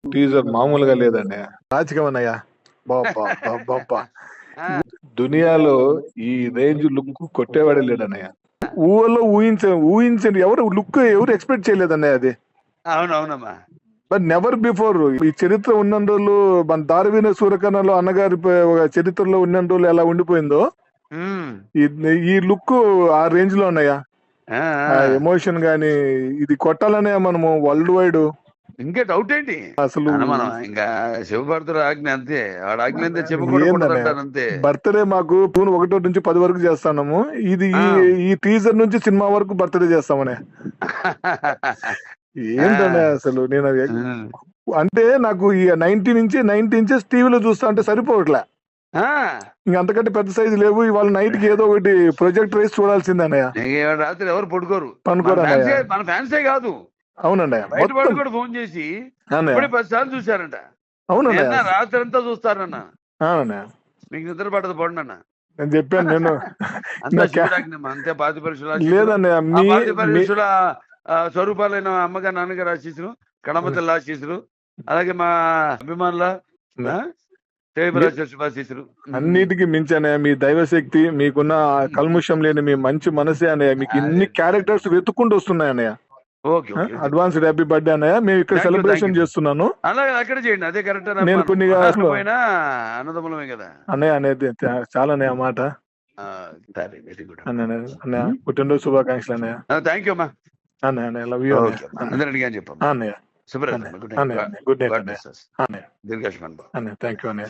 Teaser మామూలుగా లేదండి. రాజకీయం అన్నయ్య. అబ్బబ్బబ్బబ్బబ్బా! దునియాలో ఈ రేంజ్ లుక్ కొట్టేవాడే లేడన్నయ్య. ఊహించండి ఎవరు లుక్ ఎవరు ఎక్స్పెక్ట్ చేయలేదన్నయ్య అది. అవునవునమ్మా. బట్ నెవర్ బిఫోర్ ఈ చరిత్ర ఉన్నన్ని రోజులు మన దారవీన సూర్యకర్ణలో అన్నగారి ఒక చరిత్రలో ఉన్నన్ని రోజులు ఎలా ఉండిపోయిందో ఈ లుక్ ఆ రేంజ్ లో ఉన్నాయా. ఆ ఎమోషన్ గాని ఇది కొట్టాలనే మనము వరల్డ్ వైడ్ ఇంకా డౌట్ ఏంటి అసలు మనం ఇంకా శివభారతుడు ఆజ్ఞ అంతే, వాడు ఆజ్ఞ అంతే చెప్పకూడదు అంతే. బర్త్డే మాకు జూన్ 1 నుంచి 10 వరకు చేస్తాము. ఇది ఈ టీజర్ నుంచి సినిమా వరకు బర్త్డే చేస్తామనే. ఏంటనే అసలు నేను అంటే నాకు ఈ 90 ఇంచెస్ టీవీలో చూస్తా అంటే సరిపోవట్లే. ఇంక అంతకంటే పెద్ద సైజు లేవు. ఇవాళ నైట్ కి ఏదో ఒకటి ప్రొజెక్ట్ రేసి చూడాల్సిందన్నయ్య. రాత్రి ఎవరు పడుకోరు, మన ఫ్యాన్సే కాదు. అవునన్నయ్య, బయట వాళ్ళు కూడా ఫోన్ చేసి 10 సార్లు చూసారంట. అవునన్నా రాత్రి అంతా చూస్తారన్న. మీకు నిద్ర పడదు పడండి అన్న. నేను చెప్పాను. నేను అంతే. పాతి పరీక్షల స్వరూపాలైన అమ్మగారు నాన్నగారు ఆశీస్సులు, కడమతల్లి ఆశీస్సులు, అలాగే మా అభిమానుల శుభాశీస్సులు. అన్నిటికీ మించనే మీ దైవశక్తి, మీకున్న కల్ముషం లేని మీ మంచి మనసే అన్నయ్య. మీకు ఇన్ని క్యారెక్టర్స్ వెతుక్కుంటూ వస్తున్నాయి అన్నయ్య. అడ్వాన్స్డ్ హ్యాపీ బర్త్డే అన్నయ్య. మేము ఇక్కడ సెలబ్రేషన్ చేస్తున్నాను. అలాగే అక్కడ చేయండి, అదే కరెక్ట్. నేను కొన్ని అన్నదమ్ములమే కదా అన్నయ్య అనేది చాలా అన్నయ్య మాట. వెరీ గుడ్ అన్నయ్య. పుట్టినరోజు శుభాకాంక్షలు అన్నయ్య. థ్యాంక్ యూ అమ్మా. అన్నయ్య లవ్ యూ అందరూ అడిగాను చెప్పమ్మా. అన్నయ్య. శుభ్రత. గుడ్ నైట్ అన్నయ్య. దీర్ఘాయుష్మాన్. అన్నయ్య థ్యాంక్ యూ అన్నయ్య.